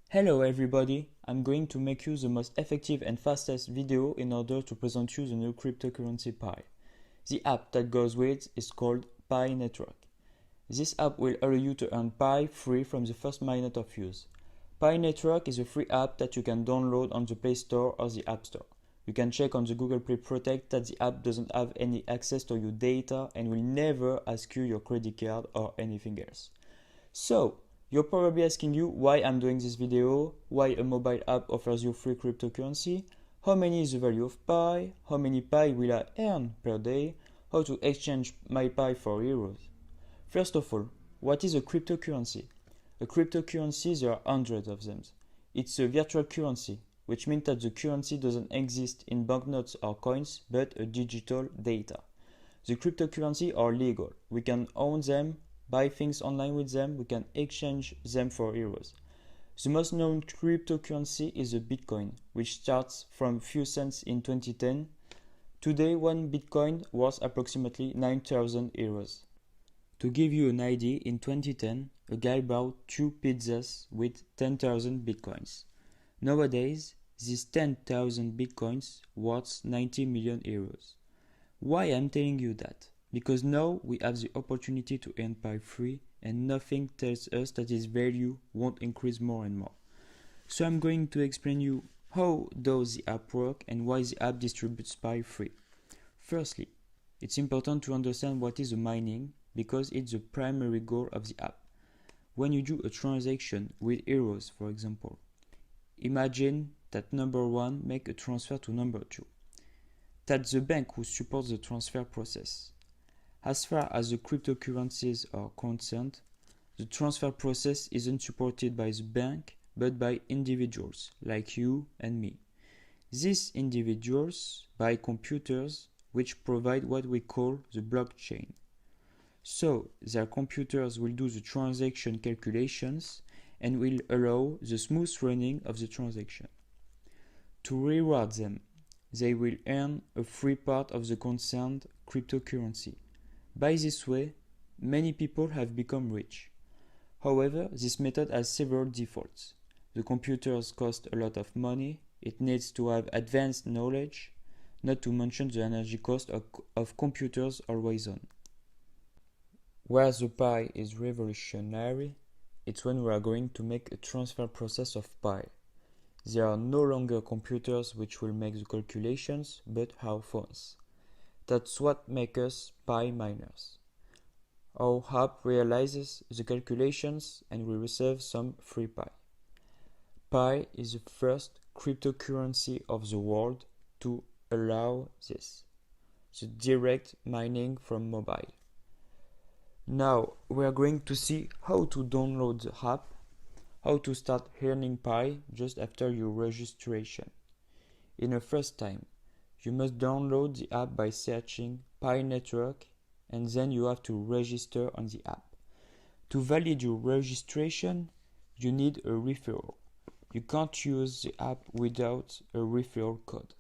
Hello everybody, I'm going to make you the most effective and fastest video in order to present you the new cryptocurrency Pi. The app that goes with is called Pi Network. This app will allow you to earn Pi free from the first minute of use. Pi Network is a free app that you can download on the Play Store or the App Store. You can check on the Google Play Protect that the app doesn't have any access to your data and will never ask you your credit card or anything else. So, you're probably asking you why I'm doing this video, why a mobile app offers you free cryptocurrency, how many is the value of Pi, how many Pi will I earn per day, how to exchange my Pi for euros. First of all, what is a cryptocurrency? A cryptocurrency, there are hundreds of them. It's a virtual currency, which means that the currency doesn't exist in banknotes or coins, but a digital data. The cryptocurrency are legal. We can own them, buy things online with them, we can exchange them for euros. The most known cryptocurrency is the Bitcoin, which starts from few cents in 2010. Today, one Bitcoin was approximately 9,000 euros. To give you an idea, in 2010, a guy bought 2 pizzas with 10,000 Bitcoins. Nowadays, these 10,000 Bitcoins worth 90 million euros. Why I'm telling you that? Because now we have the opportunity to earn Pi free and nothing tells us that its value won't increase more and more. So I'm going to explain you how does the app work and why the app distributes Pi free. Firstly, it's important to understand what is the mining because it's the primary goal of the app. When you do a transaction with euros, for example, imagine that number 1 make a transfer to number 2. That's the bank who supports the transfer process. As far as the cryptocurrencies are concerned, the transfer process isn't supported by the bank but by individuals like you and me. These individuals buy computers which provide what we call the blockchain. So their computers will do the transaction calculations and will allow the smooth running of the transaction. To reward them, they will earn a free part of the concerned cryptocurrency. By this way, many people have become rich. However, this method has several defaults. The computers cost a lot of money, it needs to have advanced knowledge, not to mention the energy cost of computers always on. Where the Pi is revolutionary, it's when we are going to make a transfer process of Pi. There are no longer computers which will make the calculations, but our phones. That's what makes us Pi miners. Our app realizes the calculations and we receive some free Pi. Pi is the first cryptocurrency of the world to allow this, the direct mining from mobile. Now we are going to see how to download the app, how to start earning Pi just after your registration. In the first time, you must download the app by searching Pi Network and then you have to register on the app. To validate your registration, you need a referral. You can't use the app without a referral code.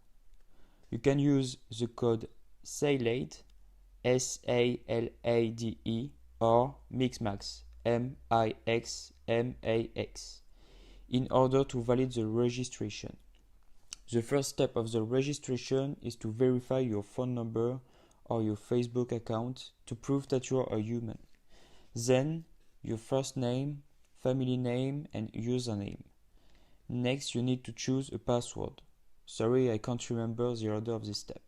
You can use the code SALADE, SALADE, or MIXMAX, MIXMAX, in order to validate the registration. The first step of the registration is to verify your phone number or your Facebook account to prove that you are a human. Then, your first name, family name, and username. Next, you need to choose a password. Sorry, I can't remember the order of this step.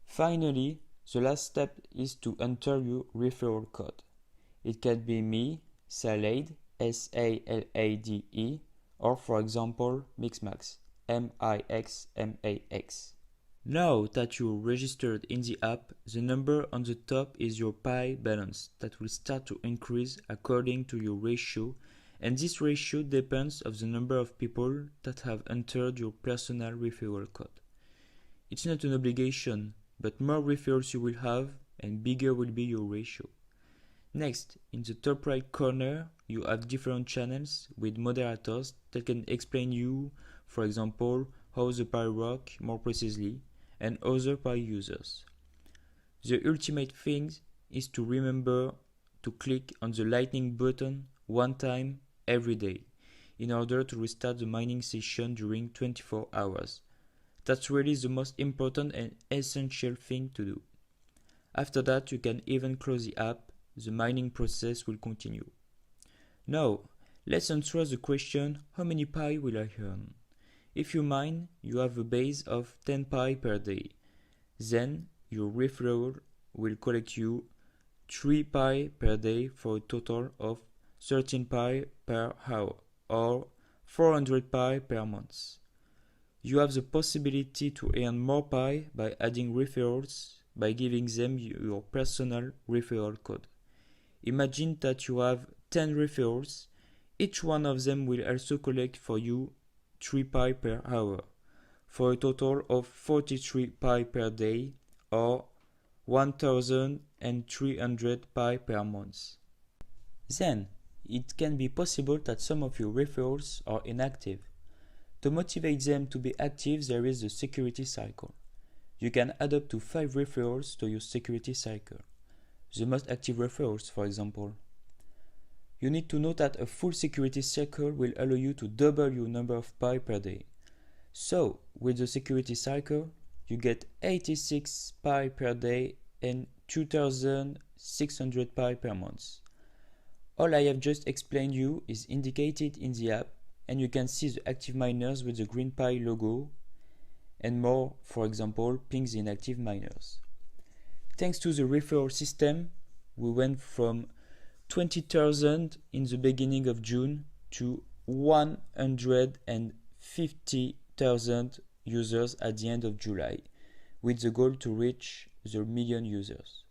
Finally, the last step is to enter your referral code. It can be me, Salade, SALADE, or for example, MIXMAX, MIXMAX. Now that you're registered in the app, the number on the top is your Pi balance that will start to increase according to your ratio, and this ratio depends on the number of people that have entered your personal referral code. It's not an obligation, but more referrals you will have and bigger will be your ratio. Next, in the top right corner, you have different channels with moderators that can explain you, for example, how the Pi work more precisely, and other Pi users. The ultimate thing is to remember to click on the lightning button one time every day. in order to restart the mining session during 24 hours. That's really the most important and essential thing to do. After that, you can even close the app. The mining process will continue. Now, let's answer the question, how many Pi will I earn? If you mine, you have a base of 10 Pi per day. Then, your referral will collect you 3 Pi per day for a total of 13 Pi per hour, or 400 Pi per month. You have the possibility to earn more Pi by adding referrals by giving them your personal referral code. Imagine that you have 10 referrals. Each one of them will also collect for you 3 Pi per hour, for a total of 43 Pi per day, or 1,300 Pi per month. Then, it can be possible that some of your referrals are inactive. To motivate them to be active, there is the security cycle. You can add up to 5 referrals to your security cycle. The most active referrals, for example. You need to know that a full security cycle will allow you to double your number of Pi per day. So, with the security cycle, you get 86 Pi per day and 2,600 Pi per month. All I have just explained you is indicated in the app, and you can see the active miners with the green Pi logo, and more, for example, ping the inactive miners. Thanks to the referral system, we went from 20,000 in the beginning of June to 150,000 users at the end of July, with the goal to reach the million users.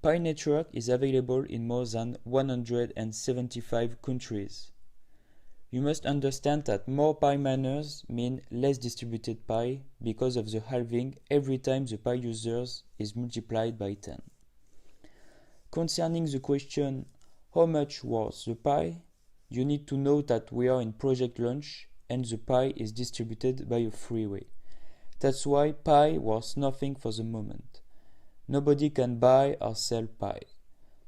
Pi Network is available in more than 175 countries. You must understand that more Pi miners mean less distributed Pi because of the halving every time the Pi users is multiplied by 10. Concerning the question, how much was the Pi? You need to know that we are in project launch and the Pi is distributed by a freeway. That's why Pi was nothing for the moment. Nobody can buy or sell Pi.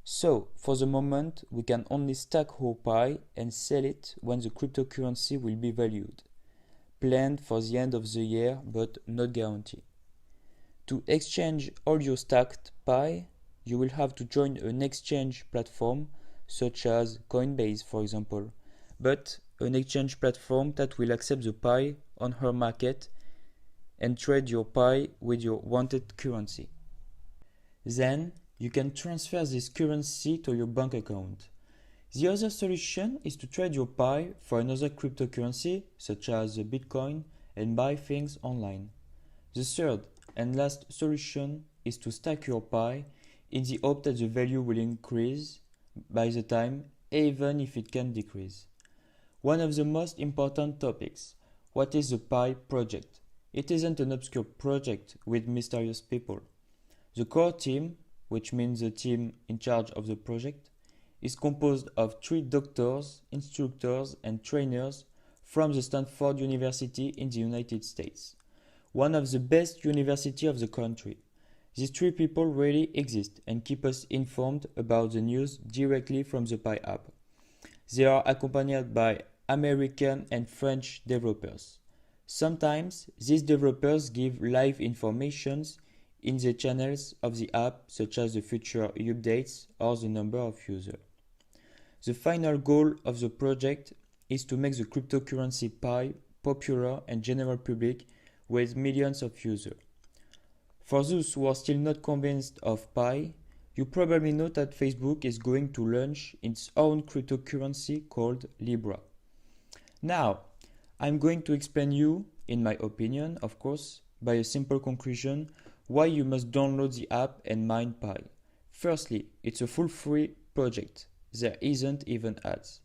So, for the moment, we can only stack our Pi and sell it when the cryptocurrency will be valued. Planned for the end of the year, but not guaranteed. To exchange all your stacked Pi, you will have to join an exchange platform, such as Coinbase, for example, but an exchange platform that will accept the Pi on her market and trade your Pi with your wanted currency. Then, you can transfer this currency to your bank account. The other solution is to trade your Pi for another cryptocurrency, such as Bitcoin, and buy things online. The third and last solution is to stack your Pi in the hope that the value will increase by the time, even if it can decrease. One of the most important topics: what is the Pi project? It isn't an obscure project with mysterious people. The core team, which means the team in charge of the project, is composed of 3 doctors, instructors, and trainers from the Stanford University in the United States, one of the best universities of the country. These 3 people really exist and keep us informed about the news directly from the Pi app. They are accompanied by American and French developers. Sometimes these developers give live informations in the channels of the app, such as the future updates or the number of users. The final goal of the project is to make the cryptocurrency Pi popular and general public with millions of users. For those who are still not convinced of Pi, you probably know that Facebook is going to launch its own cryptocurrency called Libra. Now, I'm going to explain you, in my opinion, of course, by a simple conclusion, why you must download the app and mine Pi. Firstly, it's a full free project. There isn't even ads.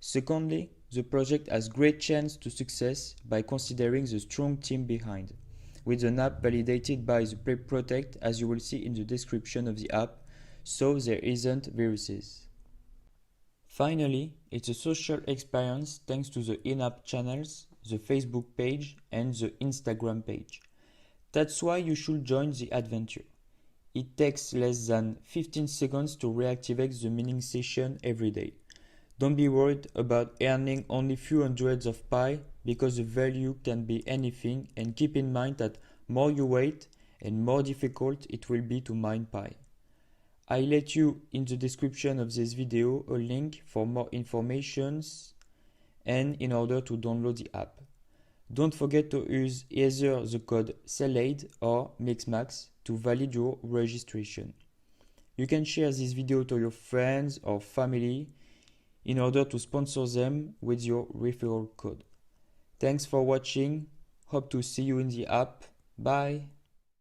Secondly, the project has great chance to success by considering the strong team behind, with an app validated by the Play Protect, as you will see in the description of the app, so there isn't viruses. Finally, it's a social experience thanks to the in-app channels, the Facebook page, and the Instagram page. That's why you should join the adventure. It takes less than 15 seconds to reactivate the mining session every day. Don't be worried about earning only few hundreds of Pi because the value can be anything, and keep in mind that more you wait and more difficult it will be to mine Pi. I let you in the description of this video a link for more information and in order to download the app. Don't forget to use either the code SELAID or MixMax to validate your registration. You can share this video to your friends or family in order to sponsor them with your referral code. Thanks for watching. Hope to see you in the app. Bye.